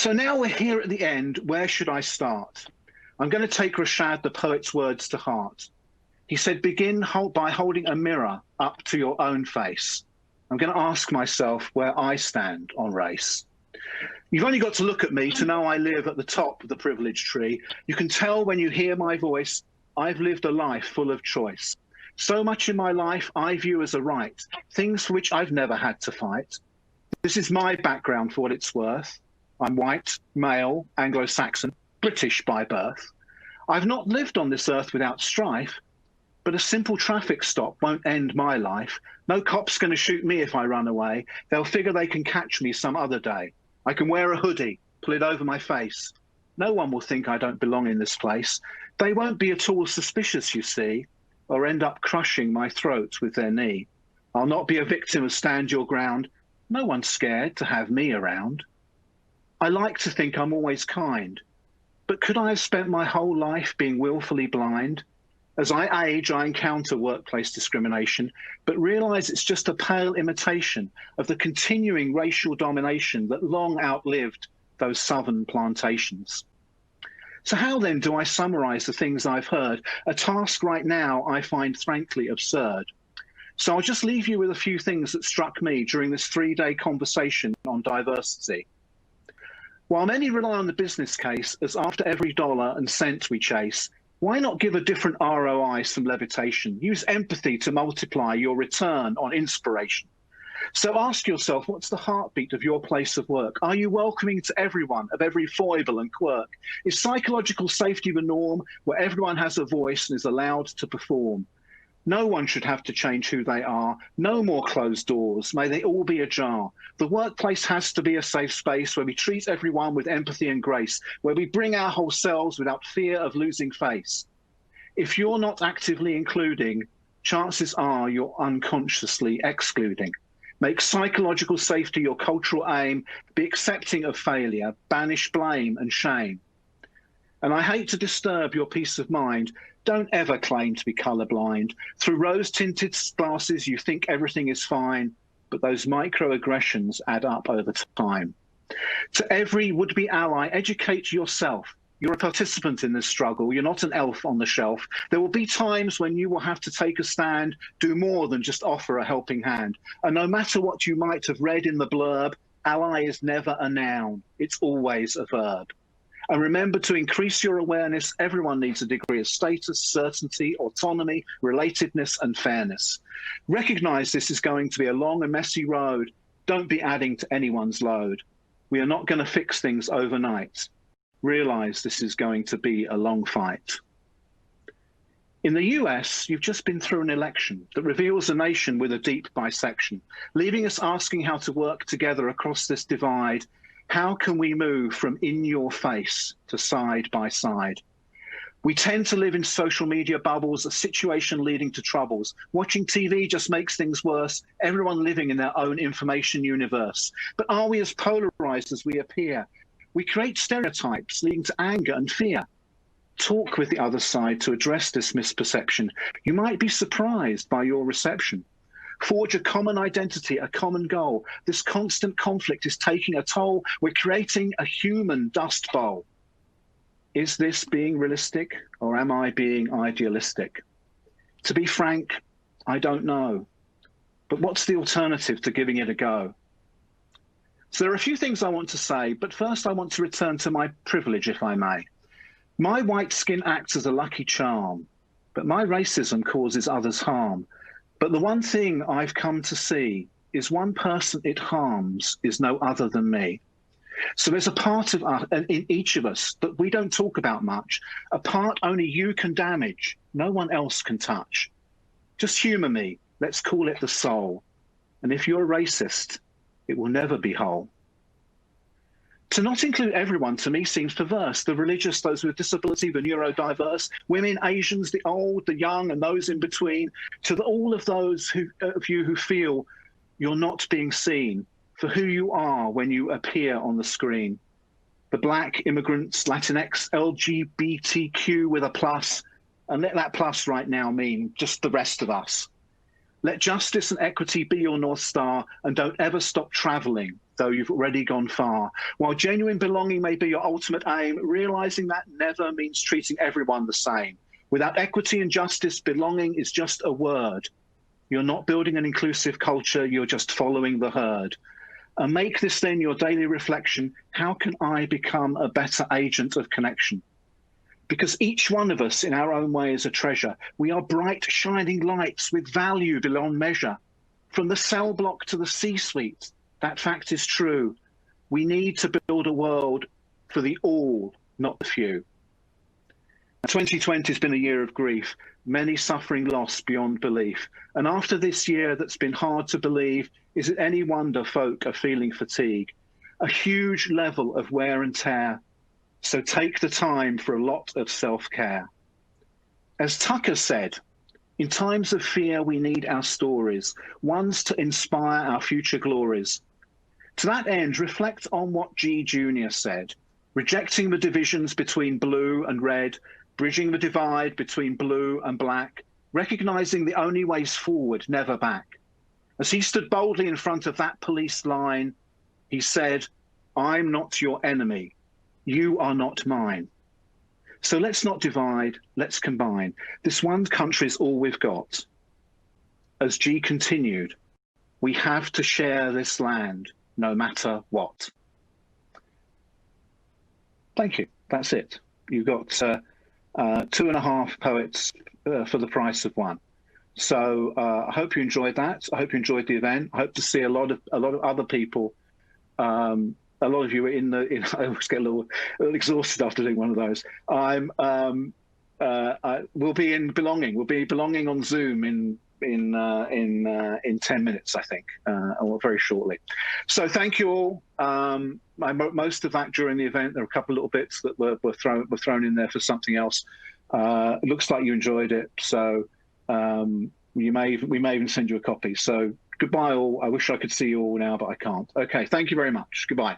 So now we're here at the end. Where should I start? I'm going to take Rashad, the poet's words, to heart. He said, begin by holding a mirror up to your own face. I'm going to ask myself where I stand on race. You've only got to look at me to know I live at the top of the privilege tree. You can tell when you hear my voice, I've lived a life full of choice. So much in my life I view as a right, things for which I've never had to fight. This is my background for what it's worth. I'm white, male, Anglo-Saxon, British by birth. I've not lived on this earth without strife, but a simple traffic stop won't end my life. No cop's going to shoot me if I run away. They'll figure they can catch me some other day. I can wear a hoodie, pull it over my face. No one will think I don't belong in this place. They won't be at all suspicious, you see, or end up crushing my throat with their knee. I'll not be a victim of stand your ground. No one's scared to have me around. I like to think I'm always kind, but could I have spent my whole life being willfully blind? As I age, I encounter workplace discrimination, but realize it's just a pale imitation of the continuing racial domination that long outlived those southern plantations. So how then do I summarize the things I've heard? A task right now I find frankly absurd. So I'll just leave you with a few things that struck me during this 3-day conversation on diversity. While many rely on the business case as after every dollar and cent we chase, why not give a different ROI some levitation? Use empathy to multiply your return on inspiration. So ask yourself, what's the heartbeat of your place of work? Are you welcoming to everyone of every foible and quirk? Is psychological safety the norm where everyone has a voice and is allowed to perform? No one should have to change who they are. No more closed doors. May they all be ajar. The workplace has to be a safe space where we treat everyone with empathy and grace, where we bring our whole selves without fear of losing face. If you're not actively including, chances are you're unconsciously excluding. Make psychological safety your cultural aim. Be accepting of failure. Banish blame and shame. And I hate to disturb your peace of mind. Don't ever claim to be colorblind. Through rose-tinted glasses, you think everything is fine, but those microaggressions add up over time. To every would-be ally, educate yourself. You're a participant in this struggle. You're not an elf on the shelf. There will be times when you will have to take a stand, do more than just offer a helping hand. And no matter what you might have read in the blurb, ally is never a noun. It's always a verb. And remember to increase your awareness. Everyone needs a degree of status, certainty, autonomy, relatedness, and fairness. Recognize this is going to be a long and messy road. Don't be adding to anyone's load. We are not going to fix things overnight. Realize this is going to be a long fight. In the US, you've just been through an election that reveals a nation with a deep bisection, leaving us asking how to work together across this divide. How can we move from in your face to side by side? We tend to live in social media bubbles, a situation leading to troubles. Watching TV just makes things worse, everyone living in their own information universe. But are we as polarized as we appear? We create stereotypes leading to anger and fear. Talk with the other side to address this misperception. You might be surprised by your reception. Forge a common identity, a common goal. This constant conflict is taking a toll. We're creating a human dust bowl. Is this being realistic, or am I being idealistic? To be frank, I don't know. But what's the alternative to giving it a go? So there are a few things I want to say, but first I want to return to my privilege, if I may. My white skin acts as a lucky charm, but my racism causes others harm. But the one thing I've come to see is one person it harms is no other than me. So there's a part of us, in each of us, that we don't talk about much, a part only you can damage, no one else can touch. Just humor me, let's call it the soul. And if you're a racist, it will never be whole. To not include everyone, to me, seems perverse. The religious, those with disability, the neurodiverse, women, Asians, the old, the young, and those in between. To all of those of you who feel you're not being seen for who you are when you appear on the screen. The Black, immigrants, Latinx, LGBTQ with a plus, and let that plus right now mean just the rest of us. Let justice and equity be your North Star, and don't ever stop traveling though you've already gone far. While genuine belonging may be your ultimate aim, realizing that never means treating everyone the same. Without equity and justice, belonging is just a word. You're not building an inclusive culture, you're just following the herd. And make this then your daily reflection: how can I become a better agent of connection? Because each one of us in our own way is a treasure. We are bright, shining lights with value beyond measure. From the cell block to the C-suite, that fact is true. We need to build a world for the all, not the few. 2020 has been a year of grief, many suffering loss beyond belief. And after this year that's been hard to believe, is it any wonder folk are feeling fatigue? A huge level of wear and tear. So take the time for a lot of self-care. As Tucker said, in times of fear, we need our stories, ones to inspire our future glories. To that end, reflect on what G. Jr. said, rejecting the divisions between blue and red, bridging the divide between blue and black, recognizing the only ways forward, never back. As he stood boldly in front of that police line, he said, "I'm not your enemy. You are not mine. So let's not divide, let's combine. This one country's all we've got." As G continued, we have to share this land, no matter what. Thank you. That's it. You've got 2.5 poets for the price of one. So I hope you enjoyed that. I hope you enjoyed the event. I hope to see a lot of other people. A lot of you are I always get a little exhausted after doing one of those. We'll be in belonging. We'll be belonging on Zoom in 10 minutes, I think, or very shortly. So thank you all. I wrote most of that during the event. There were a couple of little bits that were thrown in there for something else. It looks like you enjoyed it. So we may even send you a copy. So goodbye all. I wish I could see you all now, but I can't. Okay, thank you very much. Goodbye.